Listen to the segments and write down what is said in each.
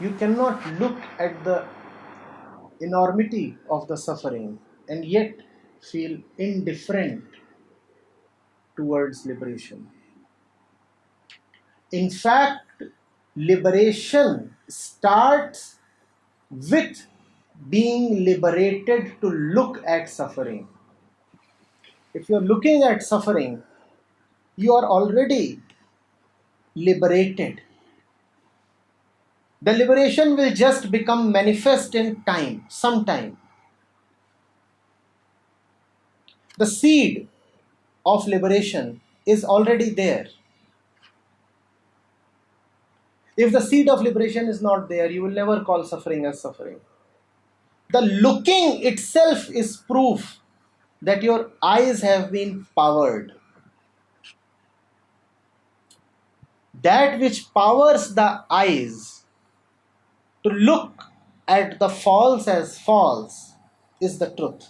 You cannot look at the enormity of the suffering and yet feel indifferent towards liberation. In fact, liberation starts with being liberated to look at suffering. If you're looking at suffering, you are already liberated. The liberation will just become manifest in time, sometime. The seed of liberation is already there. If the seed of liberation is not there, you will never call suffering as suffering. The looking itself is proof that your eyes have been powered. That which powers the eyes to look at the false as false is the truth.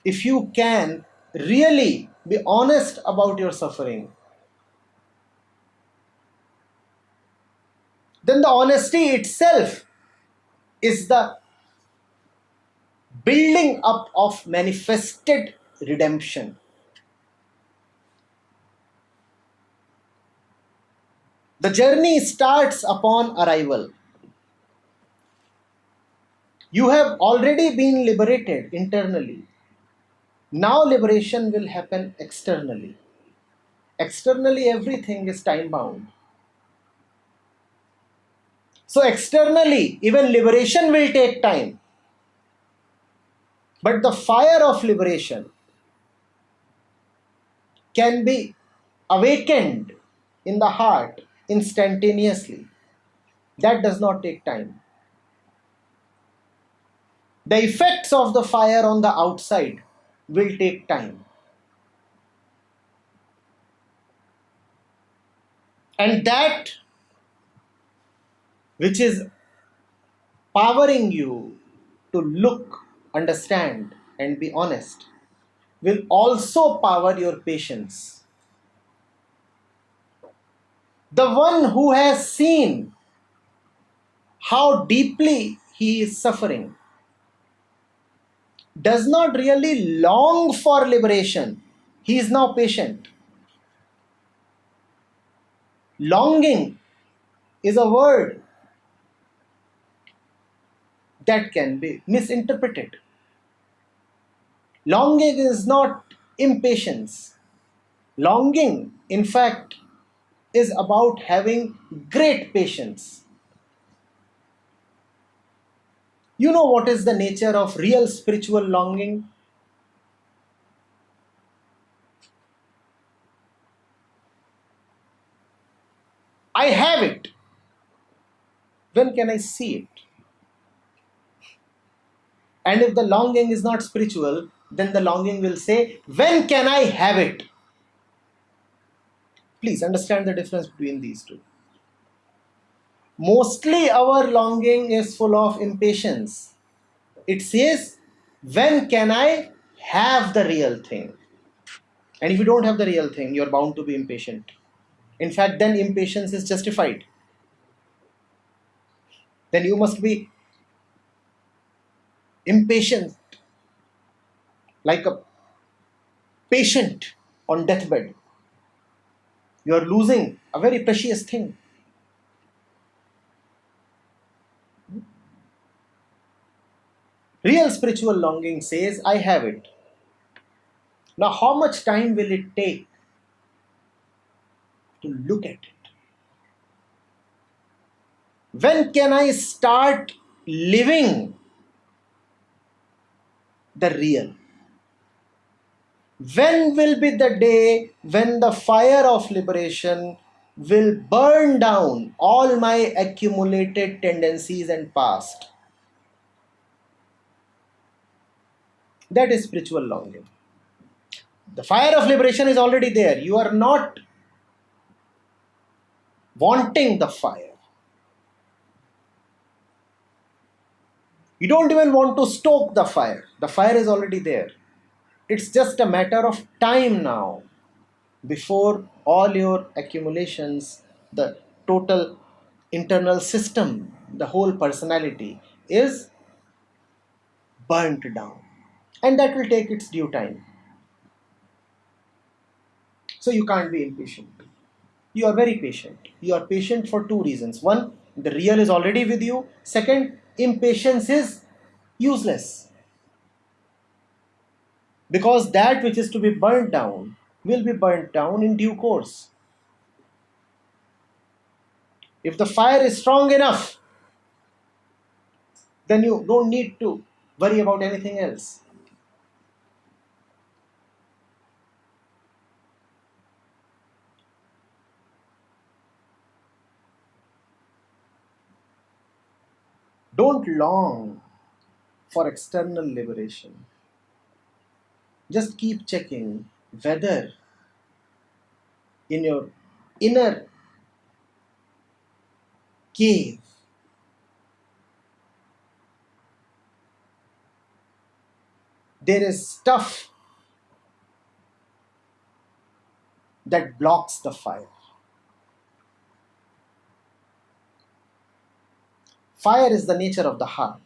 If you can really be honest about your suffering, then the honesty itself is the building up of manifested redemption. The journey starts upon arrival. You have already been liberated internally. Now liberation will happen externally. Externally, everything is time bound. So externally, even liberation will take time. But the fire of liberation can be awakened in the heart instantaneously. That does not take time. The effects of the fire on the outside will take time. And that which is powering you to look, understand, and be honest will also power your patience. The one who has seen how deeply he is suffering does not really long for liberation. He is now patient. Longing is a word that can be misinterpreted. Longing is not impatience. Longing, in fact, is about having great patience. You know what is the nature of real spiritual longing? I have it. When can I see it? And if the longing is not spiritual, then the longing will say, when can I have it? Please understand the difference between these two. Mostly our longing is full of impatience. It says, when can I have the real thing? And if you don't have the real thing, you're bound to be impatient. In fact, then impatience is justified. Then you must be impatient, like a patient on deathbed. You are losing a very precious thing. Real spiritual longing says, I have it. Now, how much time will it take to look at it? When can I start living the real? When will be the day when the fire of liberation will burn down all my accumulated tendencies and past? That is spiritual longing. The fire of liberation is already there. You are not wanting the fire. You don't even want to stoke the fire. The fire is already there. It's just a matter of time now before all your accumulations, the total internal system, the whole personality is burnt down. And that will take its due time. So you can't be impatient. You are very patient. You are patient for two reasons. One, the real is already with you. Second, impatience is useless. Because that which is to be burnt down will be burnt down in due course. If the fire is strong enough, then you don't need to worry about anything else. Don't long for external liberation. Just keep checking whether in your inner cave there is stuff that blocks the fire. Fire is the nature of the heart.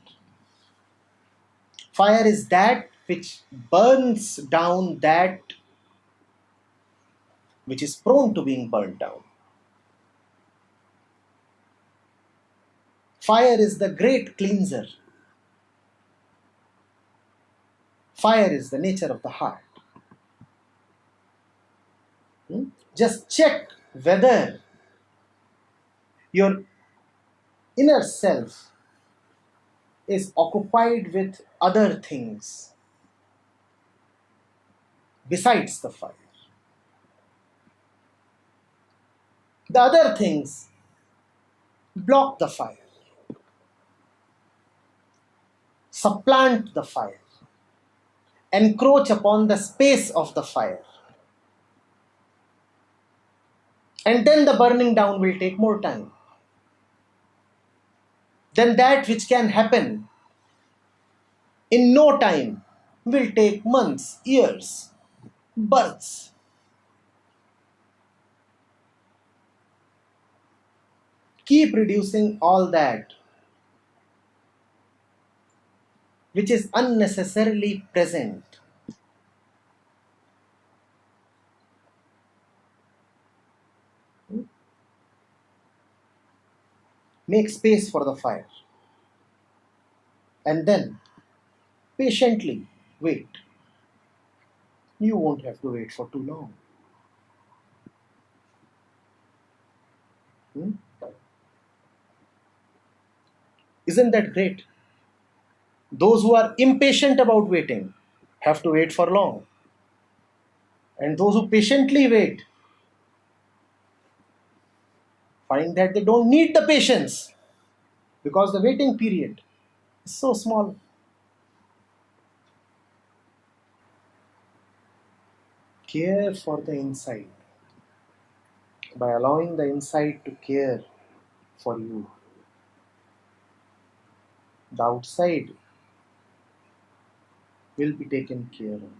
Fire is that which burns down that which is prone to being burned down. Fire is the great cleanser. Fire is the nature of the heart. Just check whether your inner self is occupied with other things besides the fire. The other things block the fire, supplant the fire, encroach upon the space of the fire. And then the burning down will take more time. Then that which can happen in no time will take months, years, births. Keep reducing all that which is unnecessarily present. Make space for the fire. And then patiently wait. You won't have to wait for too long. Isn't that great? Those who are impatient about waiting have to wait for long. And those who patiently wait find that they don't need the patience because the waiting period is so small. Care for the inside by allowing the inside to care for you. The outside will be taken care of.